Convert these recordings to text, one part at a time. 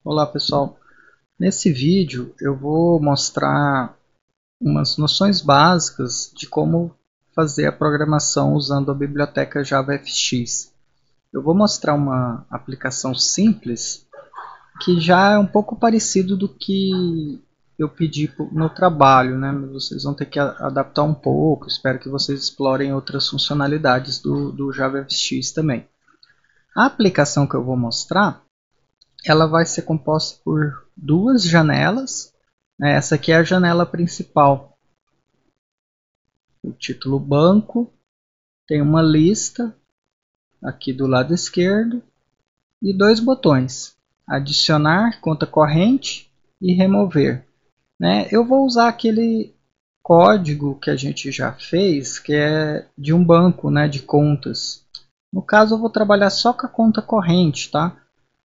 Olá pessoal, nesse vídeo eu vou mostrar umas noções básicas de como fazer a programação usando a biblioteca JavaFX. Eu vou mostrar uma aplicação simples que já é um pouco parecido do que eu pedi no trabalho, né? Vocês vão ter que adaptar um pouco, espero que vocês explorem outras funcionalidades do JavaFX também. A aplicação que eu vou mostrar ela vai ser composta por duas janelas. Né? Essa aqui é a janela principal. O título banco, tem uma lista aqui do lado esquerdo e dois botões, adicionar conta corrente e remover. Né? Eu vou usar aquele código que a gente já fez, que é de um banco, né, de contas. No caso eu vou trabalhar só com a conta corrente, tá?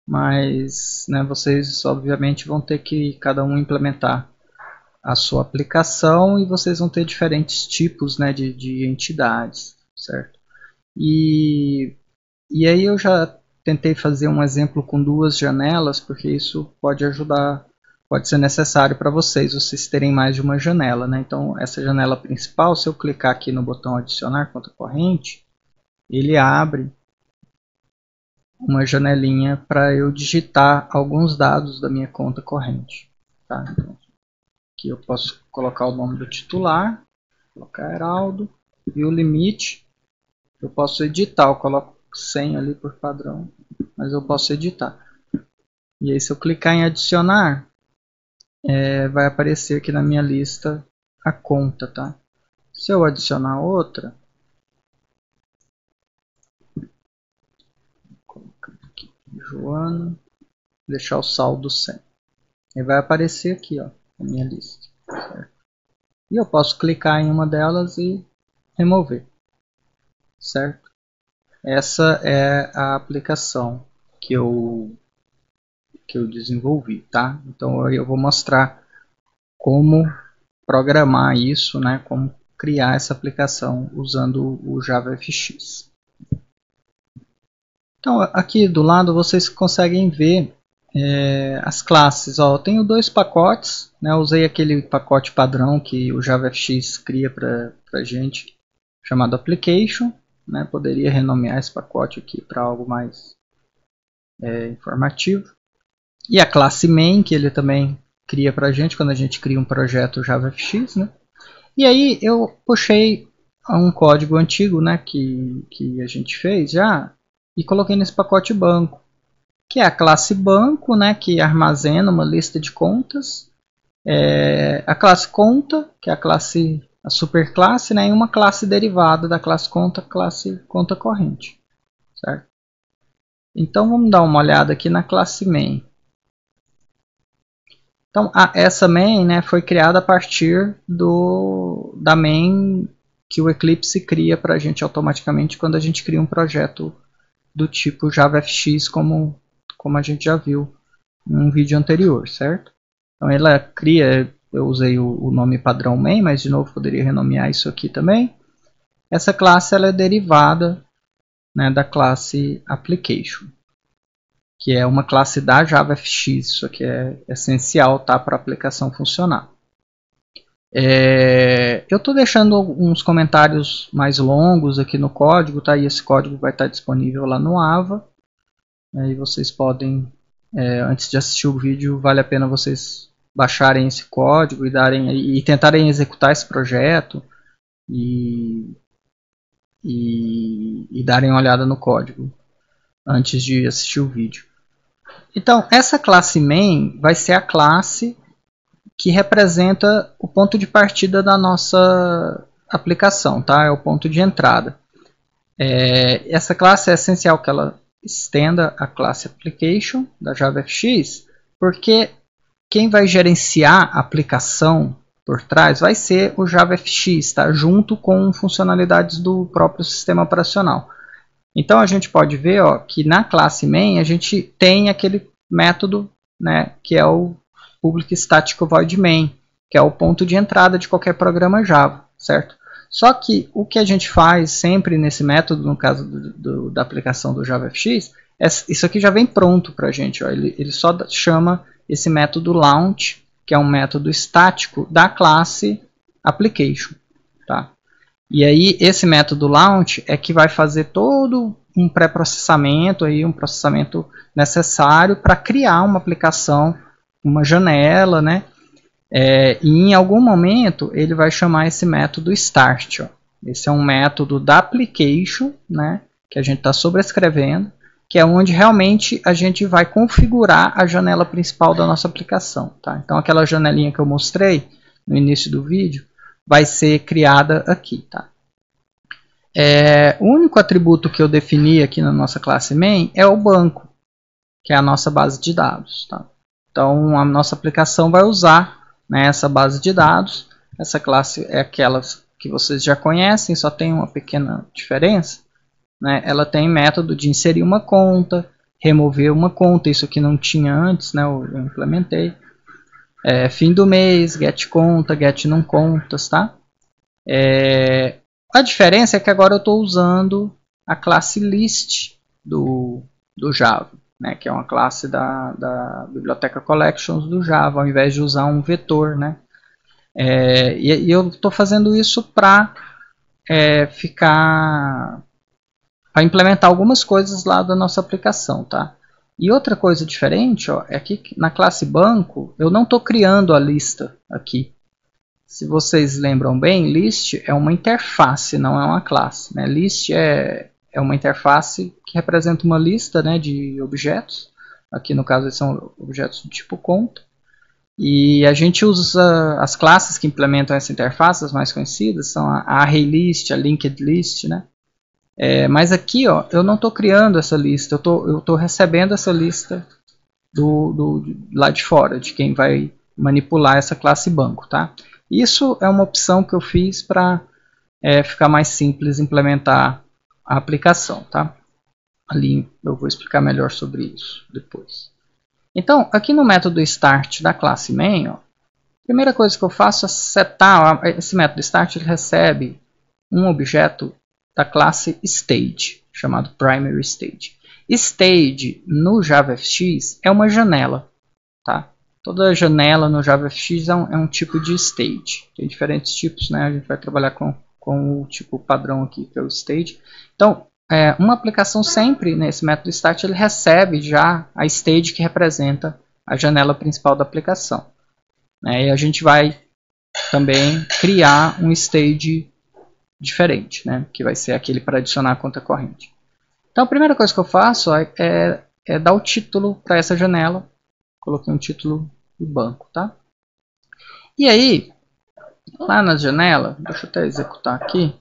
Mas né, vocês obviamente vão ter que cada um implementar a sua aplicação e vocês vão ter diferentes tipos né, de entidades, certo? E aí eu já tentei fazer um exemplo com duas janelas, porque isso pode ajudar, pode ser necessário para vocês terem mais de uma janela. Né? Então essa janela principal, se eu clicar aqui no botão adicionar conta corrente, ele abre uma janelinha para eu digitar alguns dados da minha conta corrente. Tá? Então, aqui eu posso colocar o nome do titular, colocar Heraldo, e o limite eu posso editar, eu coloco 100 ali por padrão, mas eu posso editar. E aí se eu clicar em adicionar, vai aparecer aqui na minha lista a conta. Tá? Se eu adicionar outra, Joana, deixar o saldo 100. Aí vai aparecer aqui ó, a minha lista. Certo? E eu posso clicar em uma delas e remover. Certo? Essa é a aplicação que eu desenvolvi. Tá? Então eu vou mostrar como programar isso, né? Como criar essa aplicação usando o JavaFX. Então aqui do lado vocês conseguem ver as classes. Ó, eu tenho dois pacotes, né? Eu usei aquele pacote padrão que o JavaFX cria para a gente, chamado Application. Né? Poderia renomear esse pacote aqui para algo mais informativo. E a classe main, que ele também cria para a gente quando a gente cria um projeto JavaFX. Né? E aí eu puxei um código antigo né, que a gente fez já e coloquei nesse pacote banco, que é a classe banco, né, que armazena uma lista de contas, a classe conta, que é a superclasse, né, e uma classe derivada da classe conta corrente. Certo? Então vamos dar uma olhada aqui na classe main. Então essa main né, foi criada a partir da main que o Eclipse cria para a gente automaticamente quando a gente cria um projeto do tipo JavaFX, como a gente já viu em um vídeo anterior, certo? Então ela cria, eu usei o nome padrão main, mas de novo poderia renomear isso aqui também. Essa classe ela é derivada né, da classe application, que é uma classe da JavaFX, isso aqui é essencial tá, para a aplicação funcionar. Eu estou deixando alguns comentários mais longos aqui no código, tá? E esse código vai estar disponível lá no Ava. E vocês podem, antes de assistir o vídeo, vale a pena vocês baixarem esse código e tentarem executar esse projeto e darem uma olhada no código antes de assistir o vídeo. Então, essa classe main vai ser a classe que representa o ponto de partida da nossa aplicação, tá? É o ponto de entrada. Essa classe é essencial que ela estenda a classe application da JavaFX, porque quem vai gerenciar a aplicação por trás vai ser o JavaFX, tá? Junto com funcionalidades do próprio sistema operacional. Então a gente pode ver ó, que na classe main a gente tem aquele método né, que é o public static void main, que é o ponto de entrada de qualquer programa Java, certo? Só que o que a gente faz sempre nesse método, no caso da aplicação do JavaFX, Isso aqui já vem pronto para a gente. Ó. Ele só chama esse método launch, que é um método estático da classe application. Tá? E aí esse método launch é que vai fazer todo um pré-processamento, um processamento necessário para criar uma aplicação, uma janela, né? E em algum momento ele vai chamar esse método start. Ó. Esse é um método da application, né? Que a gente está sobrescrevendo, que é onde realmente a gente vai configurar a janela principal da nossa aplicação. Tá? Então aquela janelinha que eu mostrei no início do vídeo vai ser criada aqui. Tá? O único atributo que eu defini aqui na nossa classe main é o banco, que é a nossa base de dados. Tá? Então a nossa aplicação vai usar, né, essa base de dados. Essa classe é aquela que vocês já conhecem, só tem uma pequena diferença. Né? Ela tem método de inserir uma conta, remover uma conta, isso aqui não tinha antes, né? Eu implementei. Fim do mês, get conta, get não contas, tá? A diferença é que agora eu estou usando a classe list do Java, né? Que é uma classe da biblioteca collections do Java, ao invés de usar um vetor, né? E eu estou fazendo isso para para implementar algumas coisas lá da nossa aplicação, tá? E outra coisa diferente, ó, é que na classe banco eu não estou criando a lista aqui. Se vocês lembram bem, list é uma interface, não é uma classe. Né? List é uma interface que representa uma lista, né, de objetos. Aqui no caso são objetos do tipo conta. E a gente usa as classes que implementam essa interface, as mais conhecidas, são a ArrayList, a LinkedList, né? Mas aqui, ó, eu não estou criando essa lista, eu tô recebendo essa lista lá de fora, de quem vai manipular essa classe banco. Tá? Isso é uma opção que eu fiz para ficar mais simples implementar a aplicação. Tá? Ali eu vou explicar melhor sobre isso depois. Então, aqui no método start da classe main, ó, a primeira coisa que eu faço é setar, esse método start ele recebe um objeto da classe stage, chamado primary stage. Stage no JavaFX é uma janela. Tá? Toda janela no JavaFX é um tipo de stage. Tem diferentes tipos, né? A gente vai trabalhar com o tipo padrão aqui, que é o stage. Então, uma aplicação sempre nesse método start ele recebe já a stage que representa a janela principal da aplicação. E a gente vai também criar um stage diferente, né? Que vai ser aquele para adicionar a conta corrente. Então a primeira coisa que eu faço é dar o título para essa janela. Coloquei um título do banco, tá? E aí, lá na janela, deixa eu até executar aqui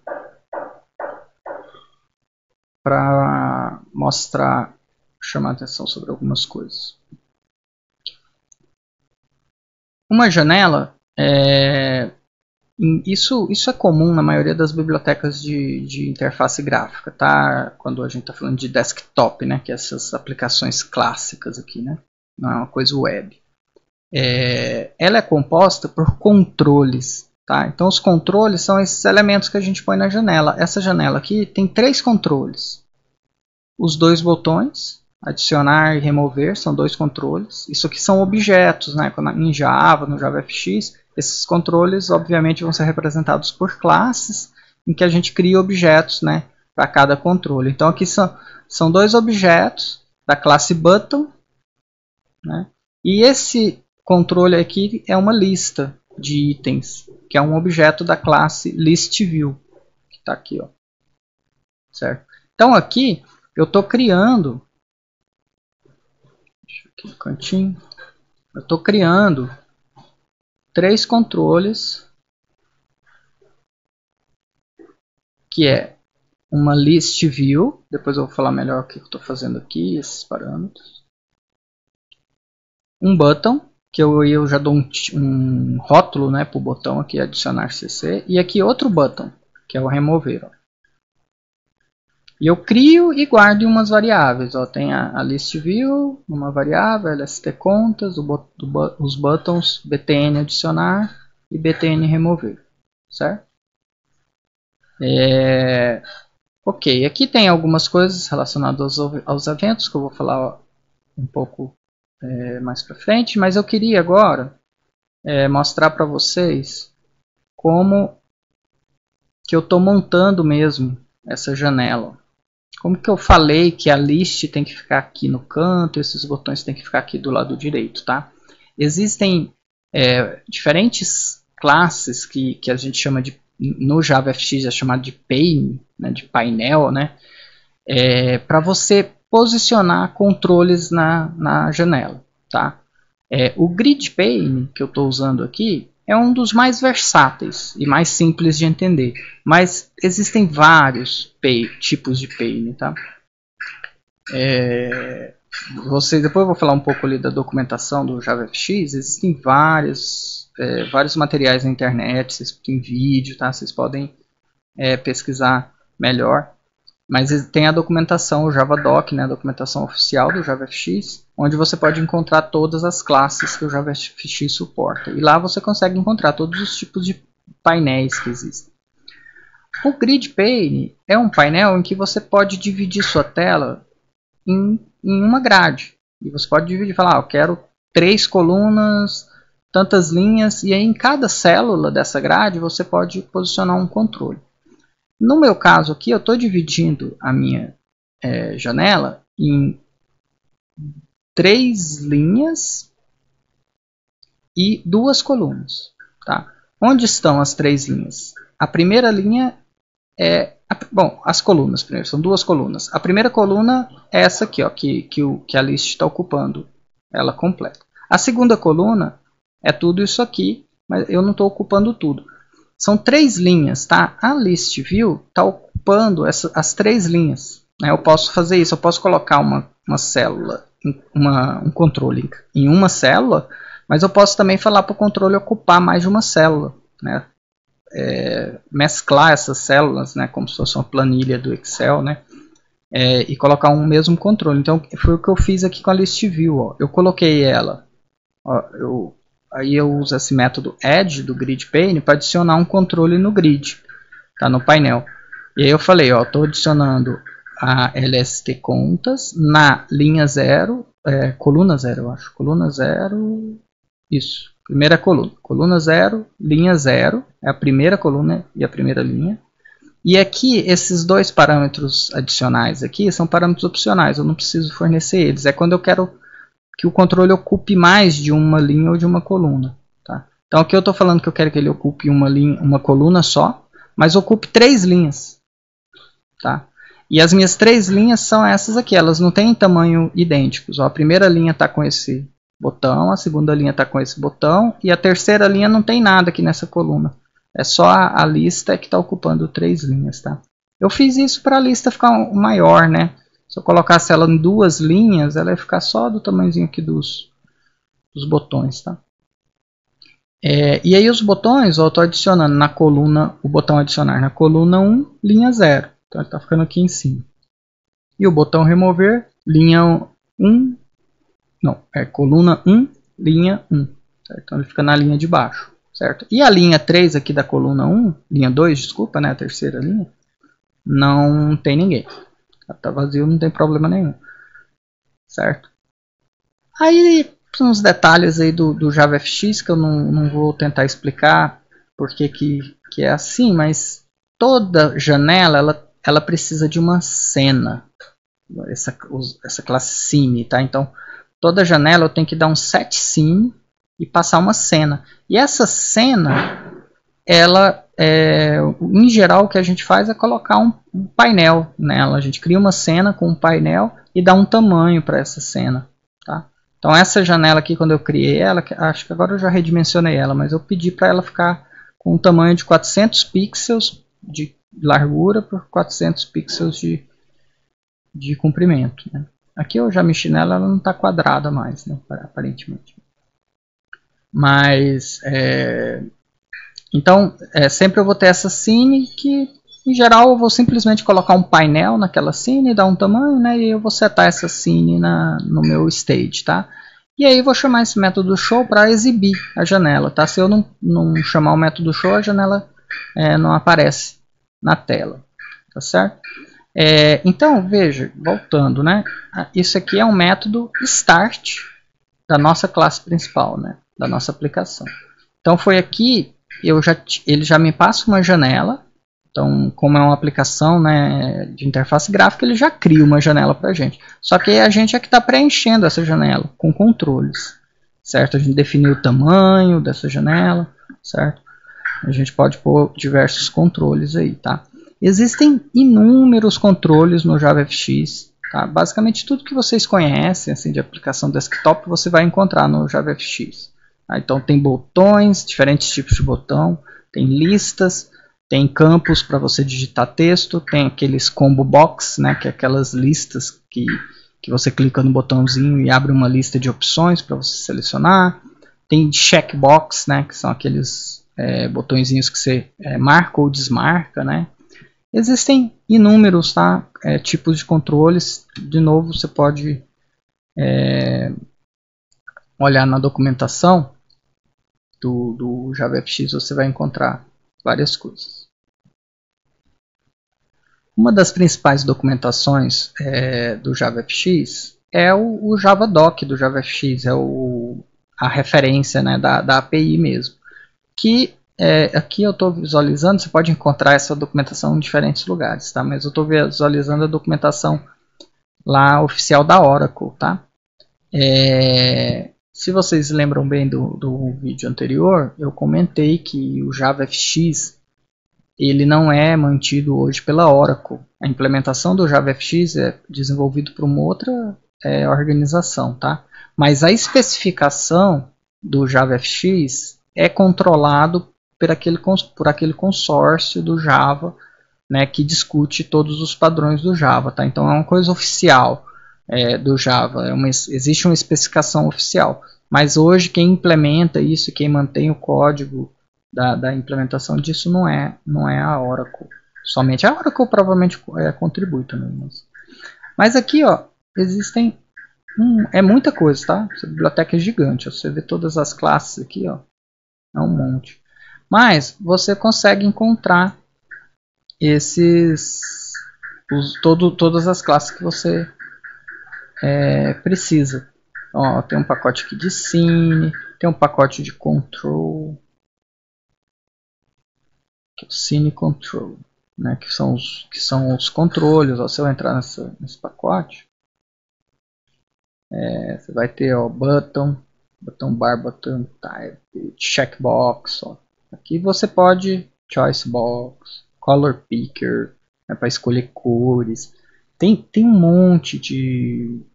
para mostrar, chamar a atenção sobre algumas coisas. Uma janela isso é comum na maioria das bibliotecas de interface gráfica, tá? Quando a gente está falando de desktop, né? Que é essas aplicações clássicas aqui, né? Não é uma coisa web. Ela é composta por controles, tá? Então os controles são esses elementos que a gente põe na janela. Essa janela aqui tem 3 controles. Os 2 botões, adicionar e remover, são 2 controles. Isso aqui são objetos, né? Em Java, no JavaFX, esses controles obviamente vão ser representados por classes em que a gente cria objetos, né, para cada controle. Então aqui são 2 objetos da classe button, né, e esse controle aqui é uma lista de itens, que é um objeto da classe listview, que está aqui, ó. Certo? Então aqui eu estou criando, deixa eu aqui no cantinho, eu estou criando 3 controles, que é uma list view, depois eu vou falar melhor o que eu estou fazendo aqui, esses parâmetros. Um button, que eu já dou um rótulo, né, para o botão aqui, adicionar CC, e aqui outro button, que é o remover. Ó. E eu crio e guardo umas variáveis. Ó. Tem a list view, uma variável, lst contas, os buttons btn adicionar e btn remover. Certo? Ok, aqui tem algumas coisas relacionadas aos eventos que eu vou falar um pouco mais para frente, mas eu queria agora mostrar para vocês como que eu estou montando mesmo essa janela. Como que eu falei que a list tem que ficar aqui no canto, esses botões tem que ficar aqui do lado direito, tá? Existem diferentes classes que a gente chama de, no JavaFX é chamado de pane, né, de painel, né? Para você posicionar controles na janela, tá? O grid pane que eu estou usando aqui é um dos mais versáteis e mais simples de entender, mas existem vários tipos de pane, tá? Depois eu vou falar um pouco ali da documentação do JavaFX. Existem vários materiais na internet, vocês têm vídeo, tá? Vocês podem pesquisar melhor. Mas tem a documentação, o Javadoc, né, a documentação oficial do JavaFX, onde você pode encontrar todas as classes que o JavaFX suporta. E lá você consegue encontrar todos os tipos de painéis que existem. O Grid Pane é um painel em que você pode dividir sua tela em uma grade. E você pode dividir e falar, eu quero 3 colunas, tantas linhas, e aí em cada célula dessa grade você pode posicionar um controle. No meu caso aqui, eu estou dividindo a minha janela em 3 linhas e 2 colunas. Tá? Onde estão as 3 linhas? A primeira linha as colunas primeiro, são 2 colunas. A primeira coluna é essa aqui, ó, que a list está ocupando ela completa. A segunda coluna é tudo isso aqui, mas eu não estou ocupando tudo. São 3 linhas, tá? A list view está ocupando as 3 linhas. Né? Eu posso fazer isso, eu posso colocar uma célula, um controle em uma célula, mas eu posso também falar para o controle ocupar mais de uma célula, né? Mesclar essas células, né, como se fosse uma planilha do Excel, né, e colocar um mesmo controle. Então foi o que eu fiz aqui com a list view. Ó. Eu coloquei ela, ó, aí eu uso esse método add do grid pane para adicionar um controle no grid, tá, no painel. E aí eu falei, estou adicionando a LST contas na linha 0, coluna 0, eu acho, coluna 0, isso. Primeira coluna, coluna 0, linha 0, é a primeira coluna e a primeira linha. E aqui, esses 2 parâmetros adicionais aqui são parâmetros opcionais, eu não preciso fornecer eles. É quando eu quero que o controle ocupe mais de uma linha ou de uma coluna. Tá? Então aqui eu estou falando que eu quero que ele ocupe uma coluna só, mas ocupe 3 linhas. Tá? E as minhas 3 linhas são essas aqui, elas não têm tamanho idênticos. Ó, a primeira linha está com esse botão, a segunda linha está com esse botão e a terceira linha não tem nada aqui nessa coluna. É só a lista que está ocupando 3 linhas. Tá? Eu fiz isso para a lista ficar maior, né? Se eu colocasse ela em 2 linhas, ela ia ficar só do tamanhozinho aqui dos botões. Tá? E aí os botões, eu estou adicionando na coluna, o botão adicionar na coluna 1, linha 0. Então ele está ficando aqui em cima. E o botão remover, linha 1, coluna 1, linha 1. Certo? Então ele fica na linha de baixo. Certo? E a linha 3 aqui da coluna 1, linha 2, desculpa, né, a terceira linha, não tem ninguém. Está vazio, não tem problema nenhum. Certo? Aí, uns detalhes aí do JavaFX que eu não vou tentar explicar porque que é assim, mas toda janela ela precisa de uma cena. Essa classe scene, tá? Então, toda janela eu tenho que dar um set scene e passar uma cena. E essa cena, ela, em geral, o que a gente faz é colocar um painel nela. A gente cria uma cena com um painel e dá um tamanho para essa cena. Tá? Então, essa janela aqui, quando eu criei ela, acho que agora eu já redimensionei ela, mas eu pedi para ela ficar com um tamanho de 400 pixels de largura por 400 pixels de comprimento. Né? Aqui eu já mexi nela, ela não está quadrada mais, né, aparentemente. Mas, então, sempre eu vou ter essa scene que, em geral, eu vou simplesmente colocar um painel naquela scene, dar um tamanho, né, e eu vou setar essa scene no meu stage, tá? E aí eu vou chamar esse método show para exibir a janela, tá? Se eu não chamar o método show, a janela não aparece na tela, tá certo? Então, veja, voltando, né? Isso aqui é um método start da nossa classe principal, né? Da nossa aplicação. Então, foi aqui, ele já me passa uma janela. Então, como é uma aplicação, né, de interface gráfica, ele já cria uma janela para a gente. Só que a gente é que está preenchendo essa janela com controles, certo? A gente definiu o tamanho dessa janela, certo? A gente pode pôr diversos controles aí, tá? Existem inúmeros controles no JavaFX, tá? Basicamente tudo que vocês conhecem assim, de aplicação desktop você vai encontrar no JavaFX. Tá? Então tem botões, diferentes tipos de botão, tem listas, tem campos para você digitar texto, tem aqueles combo box, né, que é aquelas listas que você clica no botãozinho e abre uma lista de opções para você selecionar. Tem checkbox, né, que são aqueles botõezinhos que você marca ou desmarca, né? Existem inúmeros, tá, tipos de controles. De novo, você pode olhar na documentação do JavaFX, você vai encontrar várias coisas. Uma das principais documentações do JavaFX é o JavaDoc do JavaFX, a referência, né, da API mesmo. Que aqui eu estou visualizando, você pode encontrar essa documentação em diferentes lugares, tá? Mas eu estou visualizando a documentação lá oficial da Oracle, tá? Se vocês lembram bem do vídeo anterior, eu comentei que o JavaFX ele não é mantido hoje pela Oracle. A implementação do JavaFX é desenvolvido por uma outra organização, tá? Mas a especificação do JavaFX é controlado por aquele consórcio do Java, né, que discute todos os padrões do Java, tá? Então é uma coisa oficial do Java, existe uma especificação oficial. Mas hoje quem implementa isso, quem mantém o código da implementação disso não é a Oracle. Somente a Oracle provavelmente contribui também. Mas aqui, ó, existem muita coisa, tá? Essa biblioteca é gigante. Ó. Você vê todas as classes aqui, ó, é um monte. Mas você consegue encontrar todas as classes que você precisa. Ó, tem um pacote aqui de Scene, tem um pacote de Control, que é o Scene Control, né, que são os controles. Ó, se eu entrar nesse pacote, você vai ter button bar, button type, checkbox. Ó. Aqui você pode choice box, color picker, né, para escolher cores. Tem um monte de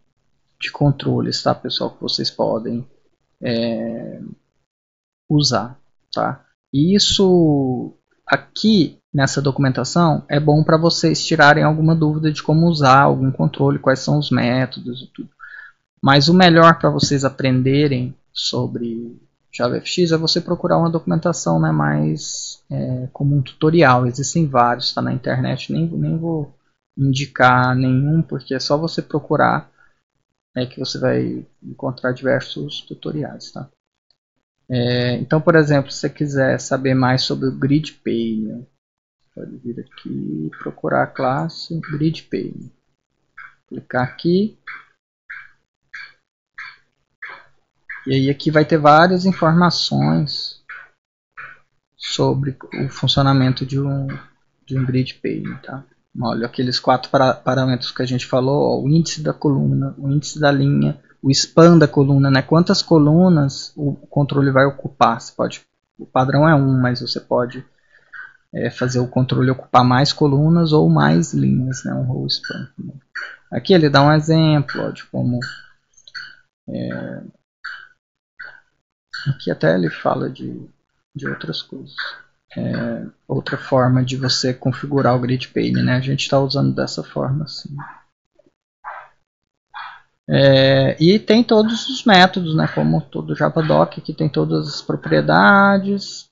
controles, tá, pessoal, que vocês podem usar, tá? E isso aqui nessa documentação é bom para vocês tirarem alguma dúvida de como usar algum controle, quais são os métodos e tudo. Mas o melhor para vocês aprenderem sobre JavaFX é você procurar uma documentação, né, mais como um tutorial. Existem vários, tá na internet, nem vou indicar nenhum, porque é só você procurar que você vai encontrar diversos tutoriais, tá? Então, por exemplo, se você quiser saber mais sobre o Grid Pane, pode vir aqui e procurar a classe Grid Pane. Clicar aqui. E aí aqui vai ter várias informações sobre o funcionamento de um Grid Pane, tá? Olha, aqueles 4 parâmetros que a gente falou, ó, o índice da coluna, o índice da linha, o span da coluna, né? Quantas colunas o controle vai ocupar. O padrão é 1, mas você pode fazer o controle ocupar mais colunas ou mais linhas, né? Um row span. Aqui ele dá um exemplo ó, de como... aqui até ele fala de outras coisas. Outra forma de você configurar o Grid Pane, né? A gente está usando dessa forma assim. E tem todos os métodos, né? Como todo JavaDoc, aqui tem todas as propriedades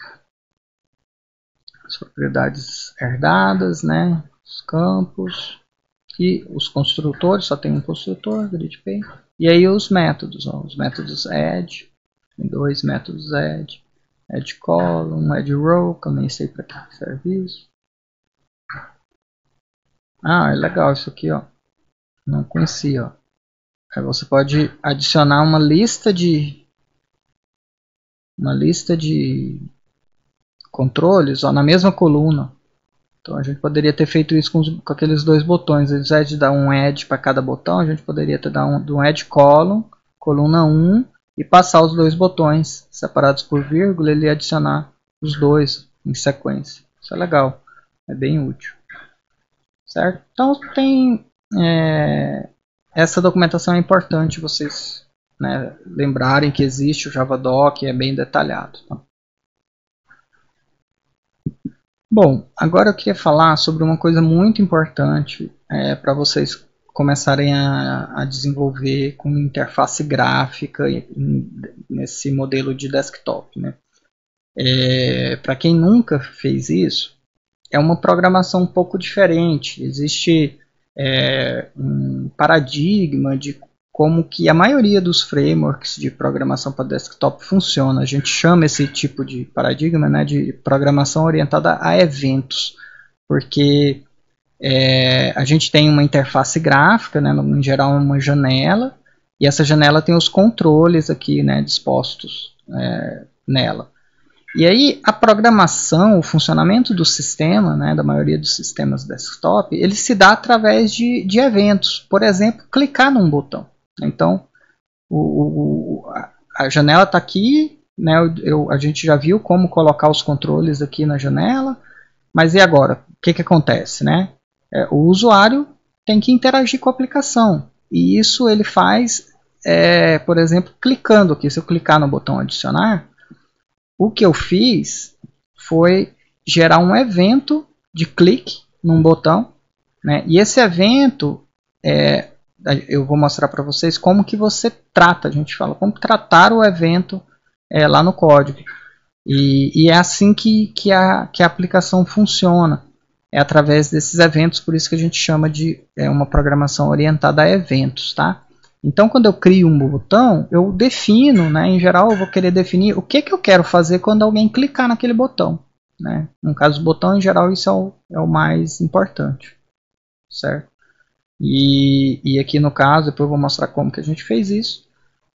herdadas, né? Os campos e os construtores, só tem um construtor, Grid Pane. E aí os métodos, ó, os métodos add, tem 2 métodos add column, add row, que eu nem sei para que serve isso. Ah, é legal isso aqui, ó. Não conhecia, ó. Aí você pode adicionar uma lista de controles, ó, na mesma coluna. Então a gente poderia ter feito isso com aqueles dois botões. Ao invés de dar um add para cada botão, a gente poderia ter dado um add column, coluna 1, e passar os dois botões separados por vírgula, ele adicionar os dois em sequência. Isso é legal, é bem útil. Certo? Então essa documentação é importante vocês, né, lembrarem que existe o JavaDoc, é bem detalhado. Tá? Bom, agora eu queria falar sobre uma coisa muito importante para vocês começarem a desenvolver com interface gráfica nesse modelo de desktop. Né? Para quem nunca fez isso, é uma programação um pouco diferente. Existe um paradigma de como que a maioria dos frameworks de programação para desktop funciona. A gente chama esse tipo de paradigma, né, de programação orientada a eventos, porque a gente tem uma interface gráfica, né, em geral uma janela, e essa janela tem os controles aqui, né, dispostos nela. E aí a programação, o funcionamento do sistema, né, da maioria dos sistemas desktop, ele se dá através de eventos. Por exemplo, clicar num botão. Então, a janela está aqui, né, a gente já viu como colocar os controles aqui na janela, mas e agora? O que acontece? Né? O usuário tem que interagir com a aplicação. E isso ele faz, por exemplo, clicando aqui. Se eu clicar no botão adicionar, o que eu fiz foi gerar um evento de clique num botão, né? E esse evento, eu vou mostrar para vocês como que você trata, a gente fala como tratar o evento lá no código. E é assim que a aplicação funciona, é através desses eventos, por isso que a gente chama de uma programação orientada a eventos, tá? Então, quando eu crio um botão, eu defino, né, em geral, eu vou querer definir o que eu quero fazer quando alguém clicar naquele botão. Né? No caso do botão, em geral, isso é o mais importante, certo? E aqui no caso, depois eu vou mostrar como que a gente fez isso,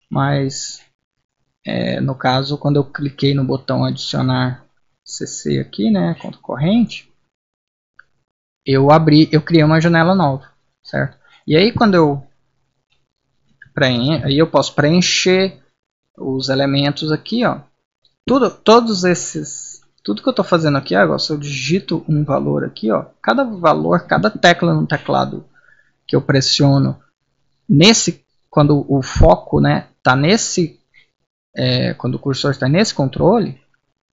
mas no caso, quando eu cliquei no botão adicionar CC aqui, né, conta corrente, eu criei uma janela nova, certo? E aí quando aí eu posso preencher os elementos aqui, ó. Tudo que eu estou fazendo aqui agora, se eu digito um valor aqui, ó, cada valor, cada tecla no teclado que eu pressiono quando o foco, né, tá quando o cursor está nesse controle,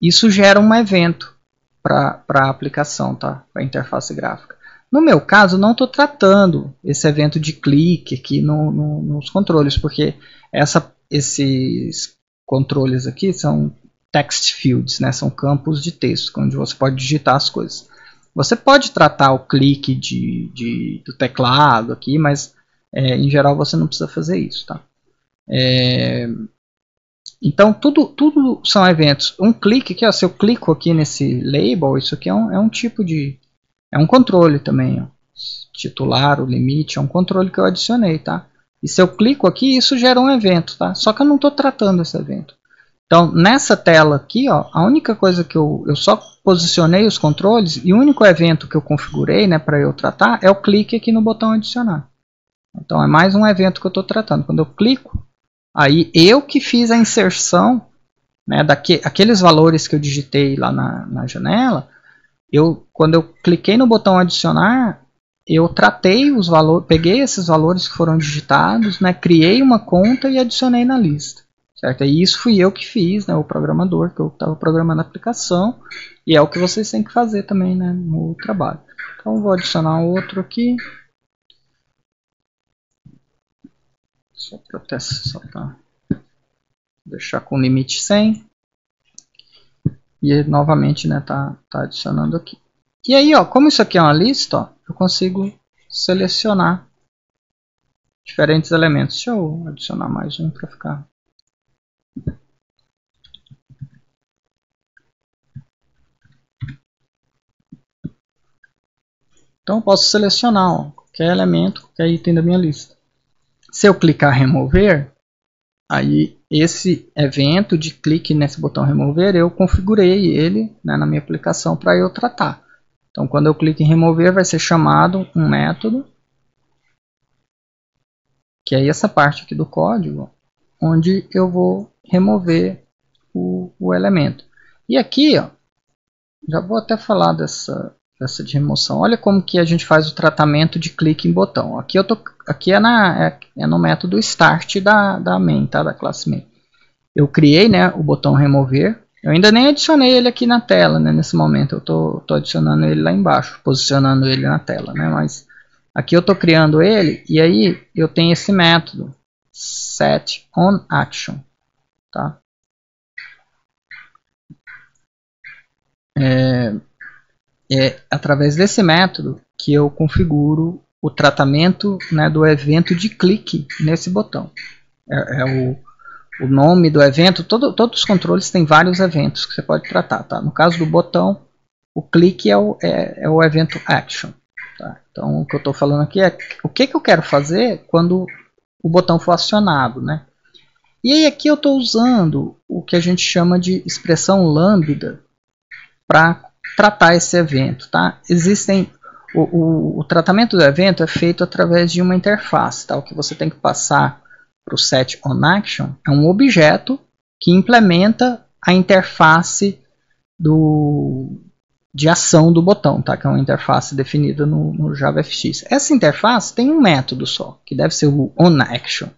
isso gera um evento para a aplicação, tá? Para a interface gráfica. No meu caso, não estou tratando esse evento de clique aqui nos controles, porque esses controles aqui são text fields, né? São campos de texto, onde você pode digitar as coisas. Você pode tratar o clique do teclado aqui, mas em geral você não precisa fazer isso, tá? Então, tudo são eventos. Um clique aqui, ó, se eu clico aqui nesse label, isso aqui é um tipo de... É um controle também. Ó. Titular, o limite, é um controle que eu adicionei, tá? E se eu clico aqui, isso gera um evento, tá? Só que eu não estou tratando esse evento. Então, nessa tela aqui, ó, a única coisa que eu só posicionei os controles e o único evento que eu configurei, né, para eu tratar é o clique aqui no botão adicionar. Então, é mais um evento que eu estou tratando. Quando eu clico, aí eu que fiz a inserção, né, aqueles valores que eu digitei lá na janela, quando eu cliquei no botão adicionar, eu tratei os valores, peguei esses valores que foram digitados, né, criei uma conta e adicionei na lista. Certo? E isso fui eu que fiz, né, o programador, que eu estava programando a aplicação, e é o que vocês têm que fazer também, né, no trabalho. Então vou adicionar outro aqui. Só para deixar com limite 100. E novamente, né, tá adicionando aqui. E aí, ó, como isso aqui é uma lista, ó, eu consigo selecionar diferentes elementos. Deixa eu adicionar mais um para ficar. Então eu posso selecionar qualquer elemento, qualquer item da minha lista. Se eu clicar remover, aí esse evento de clique nesse botão remover, eu configurei ele, né, na minha aplicação para eu tratar. Então quando eu clico em remover, vai ser chamado um método, que é essa parte aqui do código, onde eu vou remover o elemento. E aqui, ó, já vou até falar dessa de remoção. Olha como que a gente faz o tratamento de clique em botão. Aqui é no método start da main, tá? Da classe main. Eu criei, né, o botão remover. Eu ainda nem adicionei ele aqui na tela, né, nesse momento. Eu tô adicionando ele lá embaixo, posicionando ele na tela, né? Mas aqui eu estou criando ele e aí eu tenho esse método setOnAction, tá? É através desse método que eu configuro o tratamento, né, do evento de clique nesse botão. O nome do evento, todos os controles têm vários eventos que você pode tratar. Tá? No caso do botão, o clique é o evento action. Tá? Então o que eu estou falando aqui é o que eu quero fazer quando o botão for acionado. Né? E aí aqui eu estou usando o que a gente chama de expressão lambda para tratar esse evento. Tá? O tratamento do evento é feito através de uma interface. Tá? O que você tem que passar para o setOnAction é um objeto que implementa a interface de ação do botão, tá? Que é uma interface definida no JavaFX. Essa interface tem um método só, que deve ser o onAction.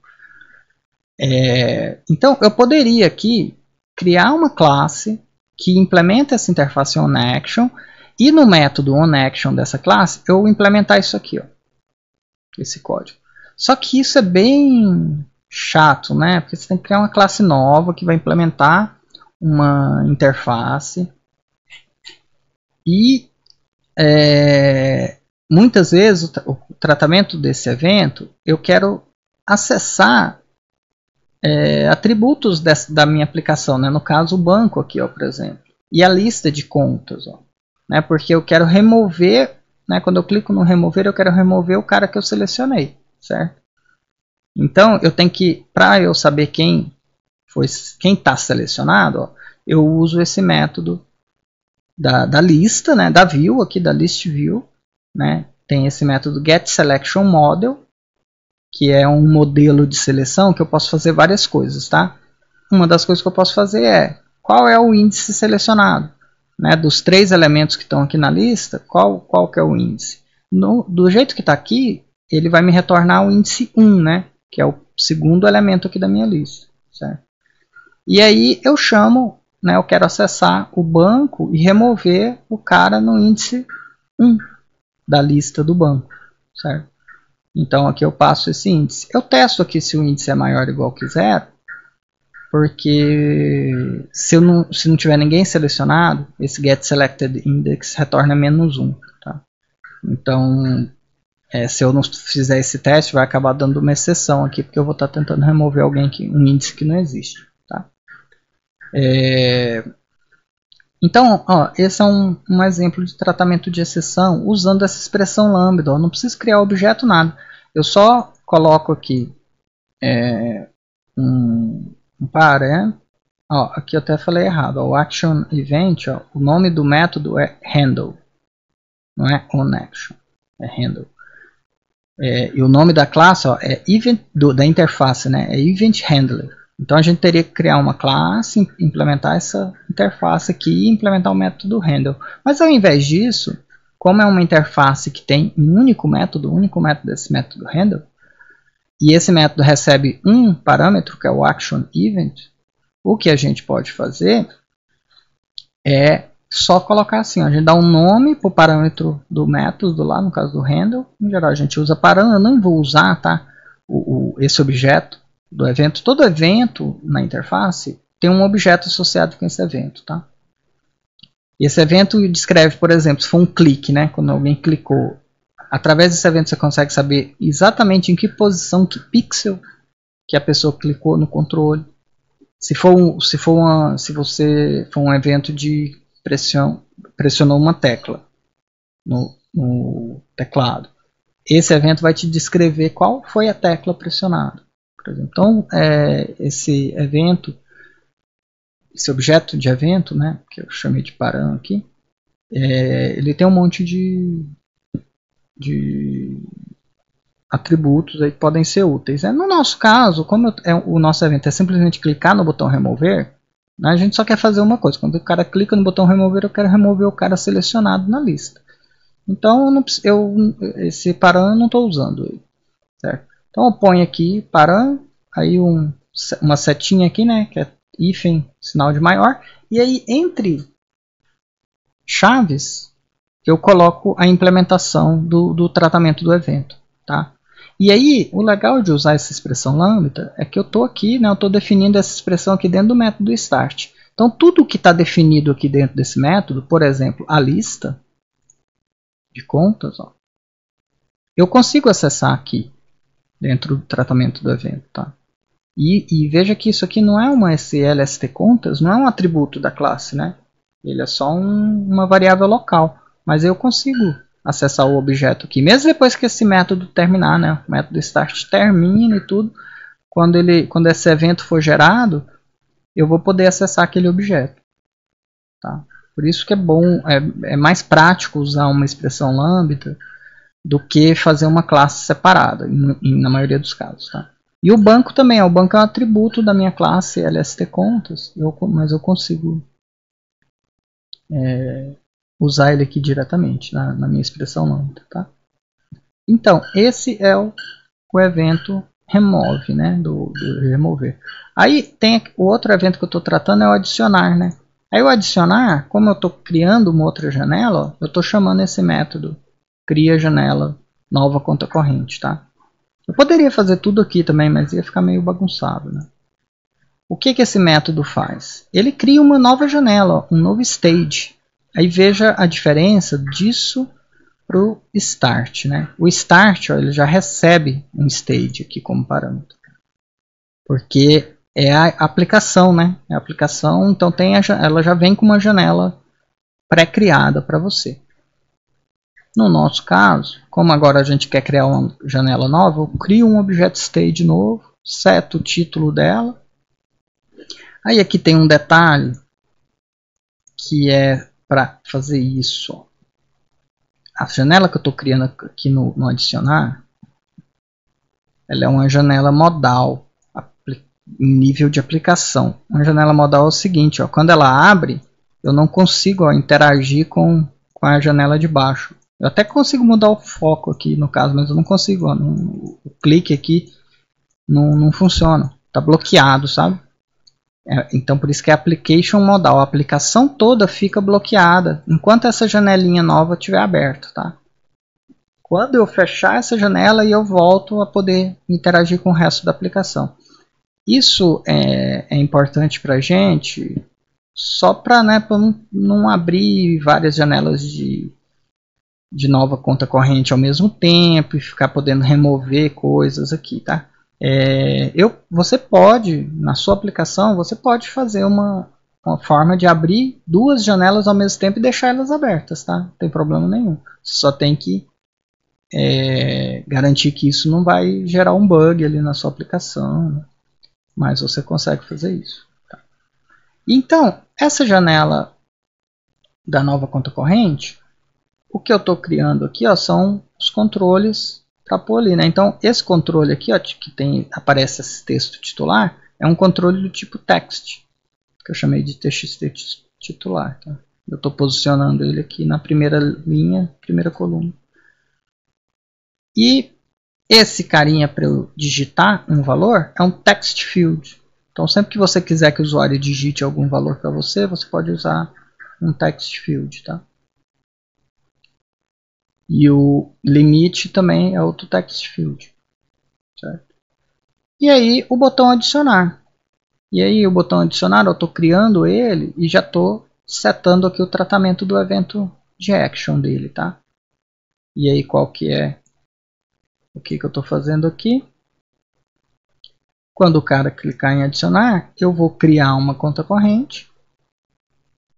Então, eu poderia aqui criar uma classe que implementa essa interface onAction e no método onAction dessa classe eu implementar isso aqui, ó, esse código. Só que isso é bem chato, né? Porque você tem que criar uma classe nova que vai implementar uma interface e muitas vezes o tratamento desse evento eu quero acessar atributos da minha aplicação, né? No caso o banco aqui, ó, por exemplo, e a lista de contas, ó, né? Porque eu quero remover, né? Quando eu clico no remover, eu quero remover o cara que eu selecionei, certo? Então eu tenho que, para eu saber quem está selecionado, ó, eu uso esse método da lista, né? Da view aqui, da list view, né? Tem esse método getSelectionModel, que é um modelo de seleção que eu posso fazer várias coisas, tá? Uma das coisas que eu posso fazer é qual é o índice selecionado, né? Dos 3 elementos que estão aqui na lista, qual que é o índice? Do jeito que está aqui, ele vai me retornar o índice 1, né? Que é o segundo elemento aqui da minha lista, certo? E aí eu chamo, né? Eu quero acessar o banco e remover o cara no índice 1 da lista do banco, certo? Então aqui eu passo esse índice. Eu testo aqui se o índice é maior ou igual que 0, porque se não tiver ninguém selecionado, esse getSelectedIndex retorna -1. Tá? Então, se eu não fizer esse teste, vai acabar dando uma exceção aqui, porque eu vou estar tentando remover um índice que não existe. Tá? Então, ó, esse é um exemplo de tratamento de exceção usando essa expressão lambda. Eu não preciso criar objeto, nada. Eu só coloco aqui um parâmetro. Ó, aqui eu até falei errado. Ó, o action event, ó, o nome do método é handle. Não é onAction, é handle. E o nome da classe, ó, é event, da interface, né, é event handler. Então a gente teria que criar uma classe, implementar essa interface aqui e implementar o método handle. Mas ao invés disso, como é uma interface que tem um único método desse método handle, e esse método recebe um parâmetro, que é o action event, o que a gente pode fazer é só colocar assim, ó, a gente dá um nome para o parâmetro do método lá, no caso do handle. Em geral a gente usa parâmetro, eu não vou usar, tá, esse objeto do evento. Todo evento na interface tem um objeto associado com esse evento, tá? E esse evento descreve, por exemplo, se for um clique, né? Quando alguém clicou, através desse evento você consegue saber exatamente em que posição, que pixel que a pessoa clicou no controle. Se você for um evento de pressionou uma tecla no no teclado. Esse evento vai te descrever qual foi a tecla pressionada. Por exemplo. Então, esse evento, esse objeto de evento, né, que eu chamei de param aqui, ele tem um monte de atributos aí que podem ser úteis. No nosso caso, como o nosso evento é simplesmente clicar no botão remover, né, a gente só quer fazer uma coisa. Quando o cara clica no botão remover, eu quero remover o cara selecionado na lista. Então, esse param eu não estou usando ele. Certo? Então, eu ponho aqui param, aí uma setinha aqui, né, que é hífen, sinal de maior, e aí entre chaves eu coloco a implementação do tratamento do evento. Tá? E aí, o legal de usar essa expressão lambda é que eu estou aqui, né, eu estou definindo essa expressão aqui dentro do método start. Então, tudo que está definido aqui dentro desse método, por exemplo, a lista de contas, ó, eu consigo acessar aqui dentro do tratamento do evento. Tá? E veja que isso aqui não é uma SLSTContas, não é um atributo da classe, né? Ele é só uma variável local, mas eu consigo acessar o objeto aqui, mesmo depois que esse método terminar, né? O método start termina e tudo, quando esse evento for gerado, eu vou poder acessar aquele objeto. Tá? Por isso que é bom, é mais prático usar uma expressão lambda do que fazer uma classe separada, na maioria dos casos. Tá? E o banco também, o banco é um atributo da minha classe LSTContas, mas eu consigo usar ele aqui diretamente na minha expressão lambda. Tá? Então, esse é o evento remove, né, do remover. Aí tem o outro evento que eu estou tratando é o adicionar. Né? Aí o adicionar, como eu estou criando uma outra janela, ó, eu estou chamando esse método cria janela nova conta corrente. Tá? Eu poderia fazer tudo aqui também, mas ia ficar meio bagunçado. Né? O que esse método faz? Ele cria uma nova janela, um novo stage. Aí veja a diferença disso para o start. Né? O start, ó, ele já recebe um stage aqui como parâmetro. Porque é a aplicação. Né? É a aplicação, então ela já vem com uma janela pré-criada para você. No nosso caso, como agora a gente quer criar uma janela nova, eu crio um objeto stage novo, seto o título dela. Aí aqui tem um detalhe que é para fazer isso. A janela que eu estou criando aqui no adicionar, ela é uma janela modal, em nível de aplicação. Uma janela modal é o seguinte, ó, quando ela abre, eu não consigo interagir com a janela de baixo. Eu até consigo mudar o foco aqui no caso, mas eu não consigo. Ó, o clique aqui não funciona. Está bloqueado, sabe? Então por isso que é application modal. A aplicação toda fica bloqueada enquanto essa janelinha nova estiver aberta. Tá? Quando eu fechar essa janela, eu volto a poder interagir com o resto da aplicação. Isso é importante para a gente só para, né, não abrir várias janelas de nova conta corrente ao mesmo tempo e ficar podendo remover coisas aqui, tá? Você pode, na sua aplicação, você pode fazer uma forma de abrir duas janelas ao mesmo tempo e deixar elas abertas, tá? Não tem problema nenhum. Você só tem que garantir que isso não vai gerar um bug ali na sua aplicação, né? Mas você consegue fazer isso. Tá? Então, essa janela da nova conta corrente, o que eu estou criando aqui, ó, são os controles para pôr ali. Né? Então, esse controle aqui, ó, que aparece esse texto titular, é um controle do tipo text, que eu chamei de txt titular. Tá? Eu estou posicionando ele aqui na primeira linha, primeira coluna. E esse carinha para eu digitar um valor é um text field. Então, sempre que você quiser que o usuário digite algum valor para você, você pode usar um text field. Tá? E o limite também é outro text field. Certo? E aí o botão adicionar. E aí o botão adicionar, eu estou criando ele e já estou setando aqui o tratamento do evento de action dele. Tá? E aí qual que é o que eu estou fazendo aqui? Quando o cara clicar em adicionar, eu vou criar uma conta corrente.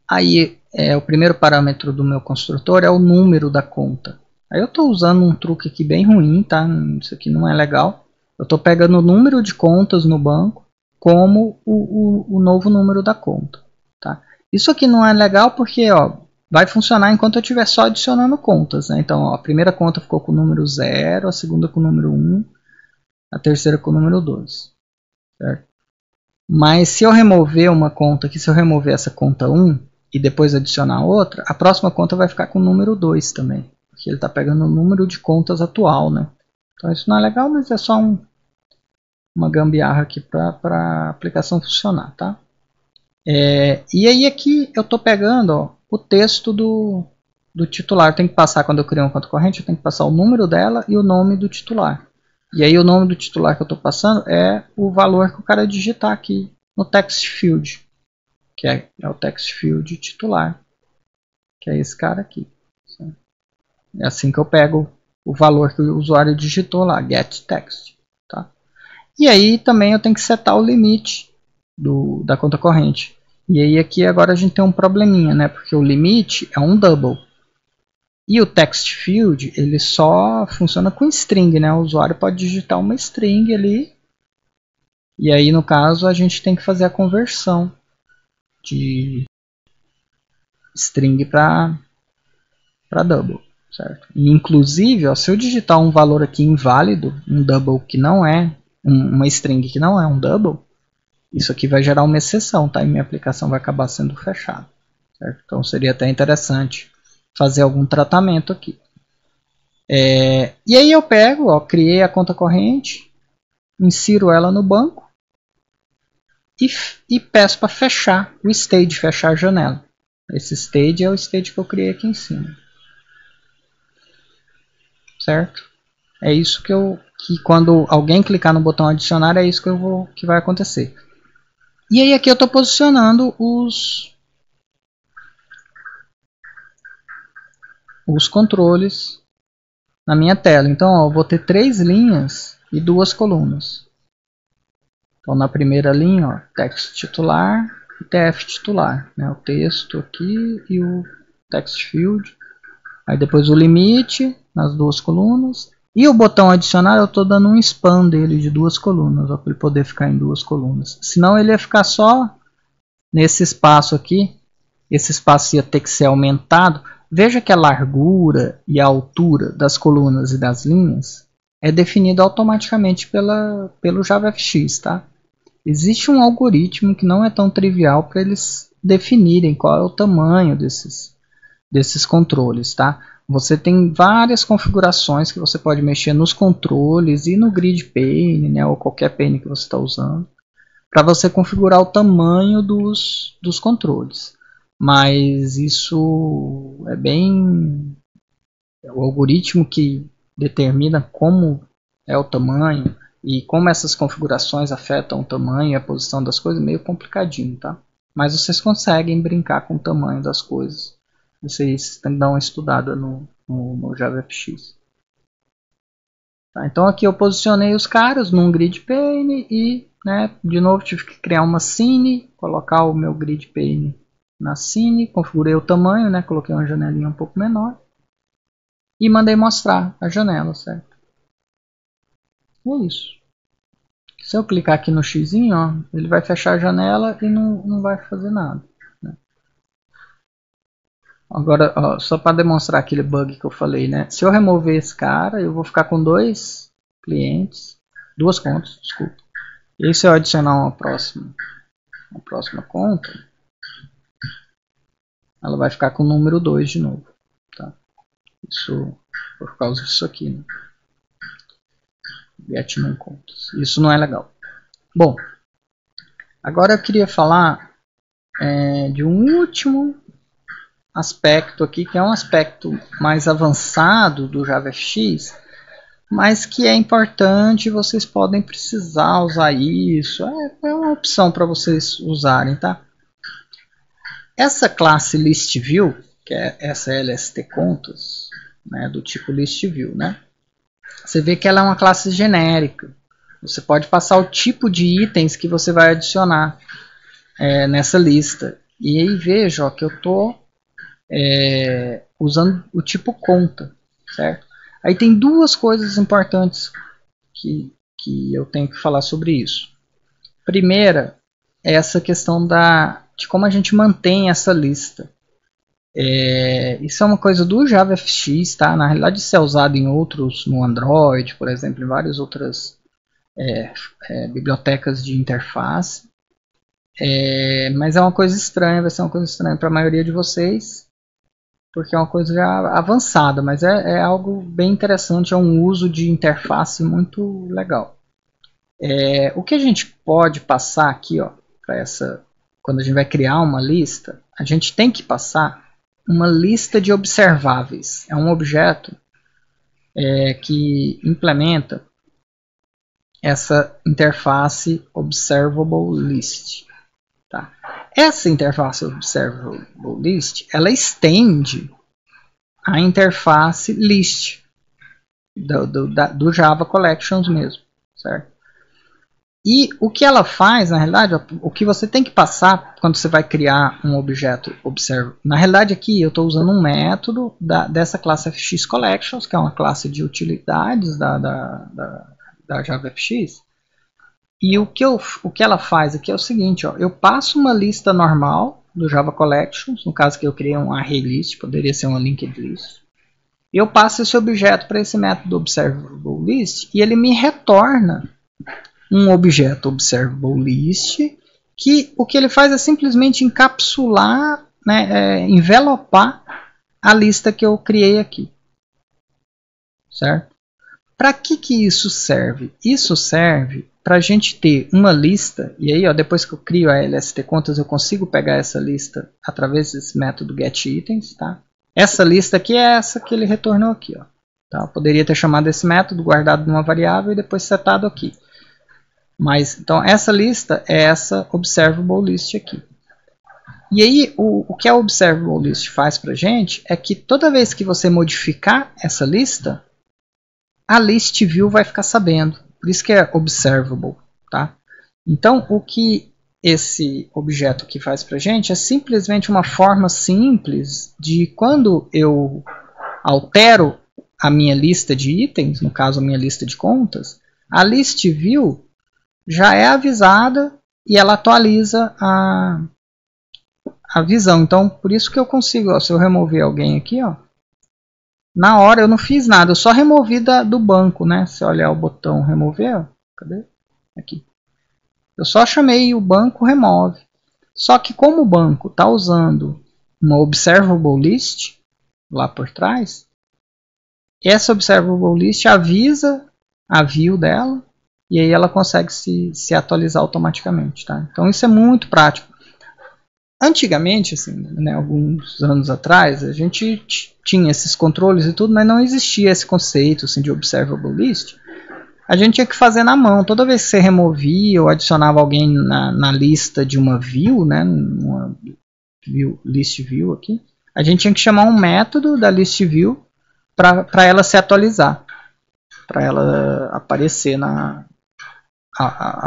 Aí o primeiro parâmetro do meu construtor é o número da conta. Aí eu estou usando um truque aqui bem ruim, tá? Isso aqui não é legal. Eu estou pegando o número de contas no banco como o novo número da conta, tá? Isso aqui não é legal porque, ó, vai funcionar enquanto eu estiver só adicionando contas, né? Então, ó, a primeira conta ficou com o número 0, a segunda com o número 1, a terceira com o número 2, certo? Mas se eu remover uma conta aqui, se eu remover essa conta 1 e depois adicionar outra, a próxima conta vai ficar com o número 2 também. Porque ele está pegando o número de contas atual, né? Então isso não é legal, mas é só uma gambiarra aqui para a aplicação funcionar, tá? E aí aqui eu estou pegando, ó, o texto do titular. Tem que passar, quando eu crio uma conta corrente, eu tenho que passar o número dela e o nome do titular. E aí o nome do titular que eu estou passando é o valor que o cara digitar aqui no text field, que é o text field titular, que é esse cara aqui. É assim que eu pego o valor que o usuário digitou lá, get text. Tá? E aí também eu tenho que setar o limite da conta corrente. E aí aqui agora a gente tem um probleminha, né? Porque o limite é um double. E o text field, ele só funciona com string, né? O usuário pode digitar uma string ali. E aí, no caso, a gente tem que fazer a conversão de string para double, certo? E, inclusive, ó, se eu digitar um valor aqui inválido, um double que não é, uma string que não é um double, isso aqui vai gerar uma exceção, tá? E minha aplicação vai acabar sendo fechada, certo? Então, seria até interessante fazer algum tratamento aqui. E aí eu pego, ó, criei a conta corrente, insiro ela no banco e peço para fechar o stage, fechar a janela. Esse stage é o stage que eu criei aqui em cima. Certo? É isso que quando alguém clicar no botão adicionar, é isso que vai acontecer. E aí aqui eu estou posicionando os controles na minha tela. Então, ó, eu vou ter 3 linhas e 2 colunas. Então, na primeira linha, ó, text titular e tf titular. Né? O texto aqui e o text field. Aí depois o limite nas 2 colunas. E o botão adicionar, eu estou dando um span dele de 2 colunas, para ele poder ficar em 2 colunas. Senão ele ia ficar só nesse espaço aqui. Esse espaço ia ter que ser aumentado. Veja que a largura e a altura das colunas e das linhas é definido automaticamente pelo JavaFX, tá? Existe um algoritmo que não é tão trivial para eles definirem qual é o tamanho desses controles, tá? Você tem várias configurações que você pode mexer nos controles e no grid pane, né, ou qualquer pane que você está usando, para você configurar o tamanho dos controles. Mas isso é bem... o algoritmo que determina como é o tamanho e como essas configurações afetam o tamanho e a posição das coisas é meio complicadinho, tá? Mas vocês conseguem brincar com o tamanho das coisas. Vocês têm que dar uma estudada no JavaFX. Tá, então aqui eu posicionei os caras num grid pane e, né, de novo tive que criar uma scene, colocar o meu grid pane na scene, configurei o tamanho, né, coloquei uma janelinha um pouco menor e mandei mostrar a janela, certo? É isso. Se eu clicar aqui no X, ó, ele vai fechar a janela e não vai fazer nada. Né? Agora, ó, só para demonstrar aquele bug que eu falei, né? Se eu remover esse cara, eu vou ficar com 2 clientes, 2 contas, desculpa. E se eu adicionar uma próxima conta, ela vai ficar com o número 2 de novo. Tá? Isso por causa disso aqui, né? Get non contas. Isso não é legal. Bom, agora eu queria falar de um último aspecto aqui, que é um aspecto mais avançado do JavaFX, mas que é importante, vocês podem precisar usar isso, é uma opção para vocês usarem, tá? Essa classe ListView, que é essa LST_contas, né, do tipo ListView, né? Você vê que ela é uma classe genérica. Você pode passar o tipo de itens que você vai adicionar nessa lista. E aí veja ó, que eu estou usando o tipo conta. certo? Aí tem duas coisas importantes que eu tenho que falar sobre isso. Primeira é essa questão de como a gente mantém essa lista. Isso é uma coisa do JavaFX, tá? Na realidade isso é usado em outros, no Android, por exemplo, em várias outras bibliotecas de interface. Mas é uma coisa estranha, vai ser uma coisa estranha para a maioria de vocês, porque é uma coisa já avançada, mas é algo bem interessante, é um uso de interface muito legal. O que a gente pode passar aqui, ó, quando a gente vai criar uma lista, a gente tem que passar uma lista de observáveis. É um objeto que implementa essa interface observable list. Tá? Essa interface observable list, ela estende a interface list do Java Collections mesmo, certo? E o que ela faz, na realidade, o que você tem que passar quando você vai criar um objeto observe. Na realidade aqui eu estou usando um método dessa classe FX Collections, que é uma classe de utilidades da JavaFX. E o que ela faz aqui é o seguinte, ó, eu passo uma lista normal do Java Collections, no caso que eu criei um array list, poderia ser uma linked list. E eu passo esse objeto para esse método observable list e ele me retorna um objeto observable list que o que ele faz é simplesmente encapsular, né, envelopar a lista que eu criei aqui, certo? Para que isso serve? Isso serve para a gente ter uma lista, e aí ó, depois que eu crio a LST contas eu consigo pegar essa lista através desse método getItens, tá? Essa lista aqui é essa que ele retornou aqui, ó, tá? Eu poderia ter chamado esse método, guardado numa variável e depois setado aqui. Mas, então, essa lista é essa observable list aqui. E aí, o que a observable list faz para a gente é que toda vez que você modificar essa lista, a list view vai ficar sabendo. Por isso que é observable. Tá? Então, o que esse objeto aqui faz para a gente é simplesmente uma forma simples de quando eu altero a minha lista de itens, no caso a minha lista de contas, a list view já é avisada e ela atualiza a visão. Então, por isso que eu consigo, ó, se eu remover alguém aqui, ó, na hora eu não fiz nada, eu só removi do banco, né? Se olhar o botão remover, ó, cadê? Aqui. Eu só chamei o banco remove. Só que como o banco está usando uma observable list lá por trás, essa observable list avisa a view dela e aí ela consegue se atualizar automaticamente. Tá? Então isso é muito prático. Antigamente, assim, né, alguns anos atrás, a gente tinha esses controles e tudo, mas não existia esse conceito assim, de observable list. A gente tinha que fazer na mão. Toda vez que você removia ou adicionava alguém na lista de uma view, né, uma list view aqui, a gente tinha que chamar um método da list view para ela se atualizar, para ela aparecer a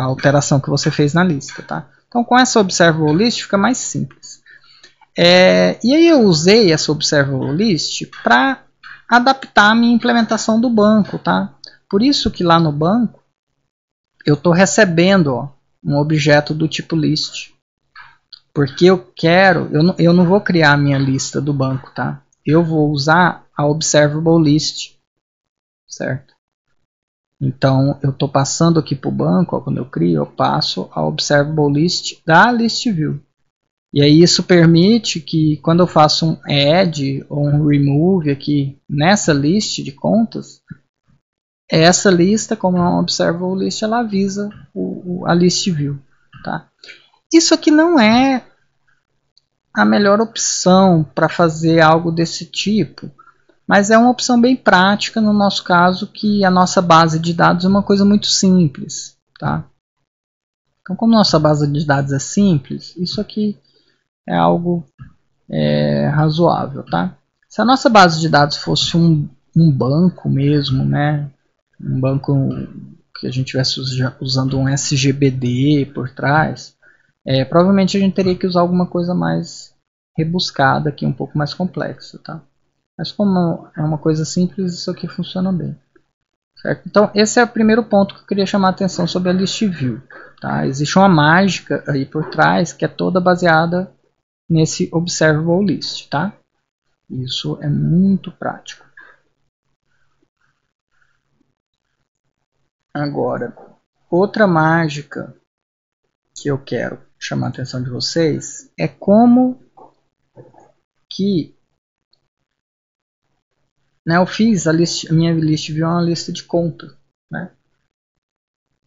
alteração que você fez na lista. Tá? Então, com essa observable list fica mais simples. E aí eu usei essa observable list para adaptar a minha implementação do banco. Tá? Por isso que lá no banco eu estou recebendo, ó, um objeto do tipo list. Porque eu não vou criar a minha lista do banco. Tá? Eu vou usar a observable list. Certo? Então, eu estou passando aqui para o banco, ó, quando eu crio, eu passo a observable list da list view. E aí isso permite que quando eu faço um add ou um remove aqui nessa list de contas, essa lista, como é uma observable list, ela avisa a list view. Tá? Isso aqui não é a melhor opção para fazer algo desse tipo. Mas é uma opção bem prática no nosso caso, que a nossa base de dados é uma coisa muito simples. Tá? Então, como nossa base de dados é simples, isso aqui é algo razoável. Tá? Se a nossa base de dados fosse um banco mesmo, né? Um banco que a gente estivesse usando um SGBD por trás, provavelmente a gente teria que usar alguma coisa mais rebuscada, aqui, um pouco mais complexa. Tá? Mas como é uma coisa simples, isso aqui funciona bem. Certo? Então, esse é o primeiro ponto que eu queria chamar a atenção sobre a list view. Tá? Existe uma mágica aí por trás que é toda baseada nesse observable list. Tá? Isso é muito prático. Agora, outra mágica que eu quero chamar a atenção de vocês é como que eu fiz a minha list view é uma lista de conta. Né?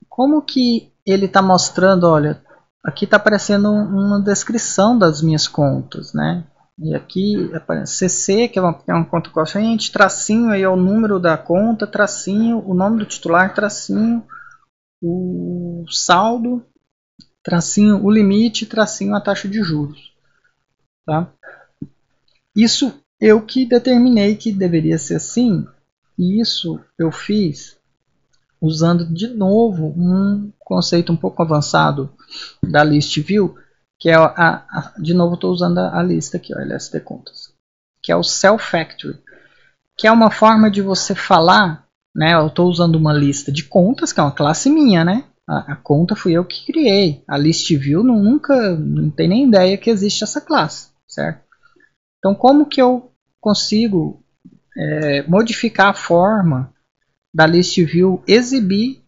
Como que ele está mostrando, olha, aqui está aparecendo uma descrição das minhas contas, né? E aqui aparece CC, que é uma conta corrente, tracinho, aí é o número da conta, tracinho, o nome do titular, tracinho, o saldo, tracinho, o limite, tracinho, a taxa de juros. Tá? Isso eu que determinei que deveria ser assim, e isso eu fiz usando de novo um conceito um pouco avançado da list view, que é de novo estou usando a lista aqui, ó, LST contas, que é o cell factory, que é uma forma de você falar, né? Eu estou usando uma lista de contas, que é uma classe minha, né? A conta fui eu que criei. A list view não tem nem ideia que existe essa classe, certo? Então, como que eu consigo modificar a forma da list view exibir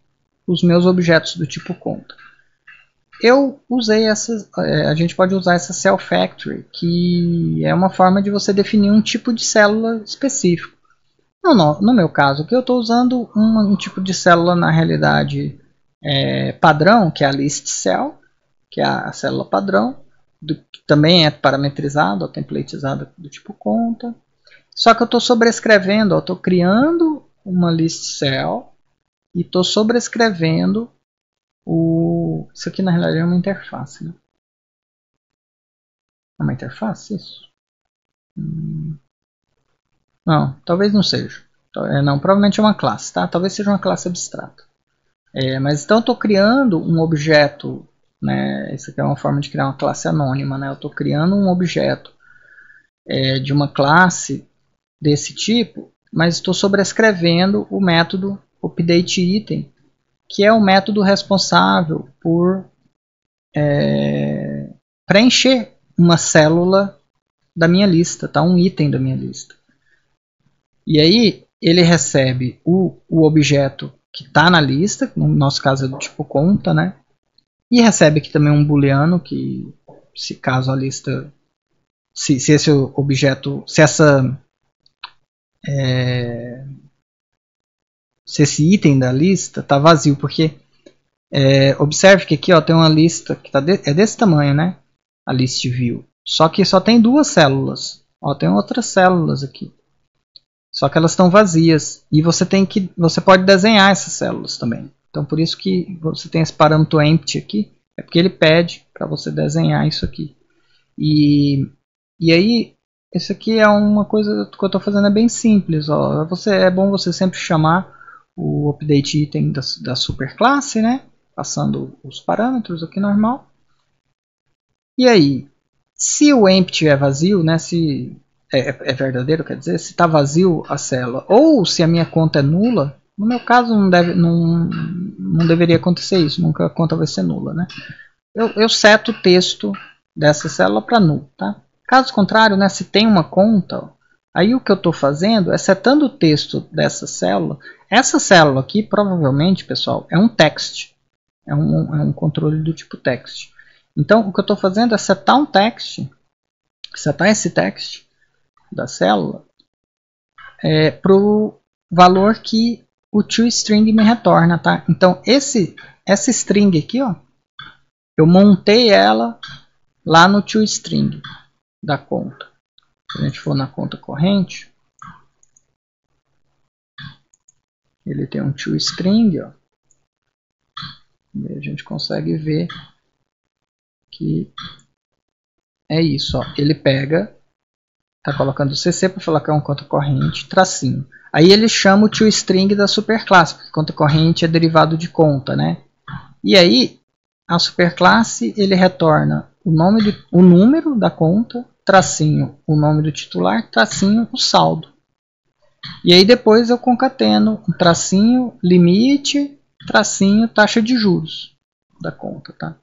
os meus objetos do tipo conta? Eu usei a gente pode usar essa cell factory, que é uma forma de você definir um tipo de célula específico. No meu caso aqui eu estou usando um tipo de célula na realidade padrão, que é a list cell, que é a célula padrão, que também é parametrizada ou templatizada do tipo conta. Só que eu estou sobrescrevendo, eu estou criando uma list cell e estou sobrescrevendo isso aqui na realidade é uma interface. Né? É uma interface isso? Não, talvez não seja. Não, provavelmente é uma classe, tá? Talvez seja uma classe abstrata. Mas então eu estou criando um objeto, né? Isso aqui é uma forma de criar uma classe anônima, né? Eu estou criando um objeto de uma classe desse tipo, mas estou sobrescrevendo o método updateItem, que é o método responsável por preencher uma célula da minha lista, tá? Um item da minha lista. E aí ele recebe o objeto que está na lista, no nosso caso é do tipo conta, né? E recebe aqui também um booleano, que se caso a lista, se esse objeto, se esse item da lista está vazio, porque observe que aqui ó, tem uma lista que é desse tamanho, né? A list view. Só que só tem duas células. Ó, tem outras células aqui. Só que elas estão vazias. E você pode desenhar essas células também. Então por isso que você tem esse parâmetro empty aqui. É porque ele pede para você desenhar isso aqui. E aí, isso aqui é uma coisa que eu estou fazendo é bem simples. Ó. É bom você sempre chamar o update item da superclasse, né? Passando os parâmetros aqui normal. E aí, se o empty é vazio, né? Se é verdadeiro, quer dizer, se está vazio a célula, ou se a minha conta é nula, no meu caso não deveria acontecer isso, nunca a conta vai ser nula, né? Eu seto o texto dessa célula para null, tá? Caso contrário, né, se tem uma conta, aí o que eu estou fazendo é setando o texto dessa célula. Essa célula aqui, provavelmente, pessoal, é um text, é um controle do tipo text. Então, o que eu estou fazendo é setar um text, setar esse text da célula para o valor que o toString me retorna, tá? Então, essa string aqui, ó, eu montei ela lá no toString da conta. Se a gente for na conta corrente, ele tem um toString, ó, e a gente consegue ver que é isso, ó. Ele pega, tá colocando CC para falar que é uma conta corrente, tracinho. Aí ele chama o toString da superclasse, porque conta corrente é derivado de conta, né? E aí a superclasse ele retorna o número da conta, tracinho o nome do titular, tracinho o saldo. E aí depois eu concateno um tracinho limite, tracinho taxa de juros da conta, tá?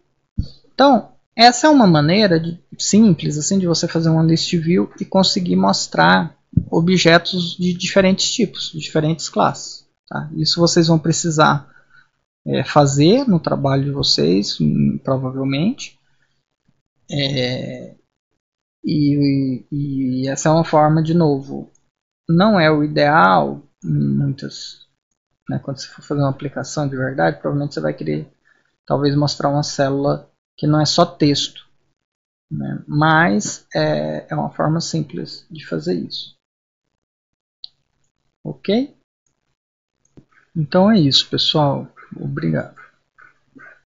Então, essa é uma maneira simples assim de você fazer uma list view e conseguir mostrar objetos de diferentes tipos, de diferentes classes. Tá? Isso vocês vão precisar fazer no trabalho de vocês, provavelmente. E essa é uma forma, de novo, não é o ideal muitas, né, quando você for fazer uma aplicação de verdade, provavelmente você vai querer talvez mostrar uma célula que não é só texto, né, mas é uma forma simples de fazer isso. Ok? Então é isso, pessoal. Obrigado.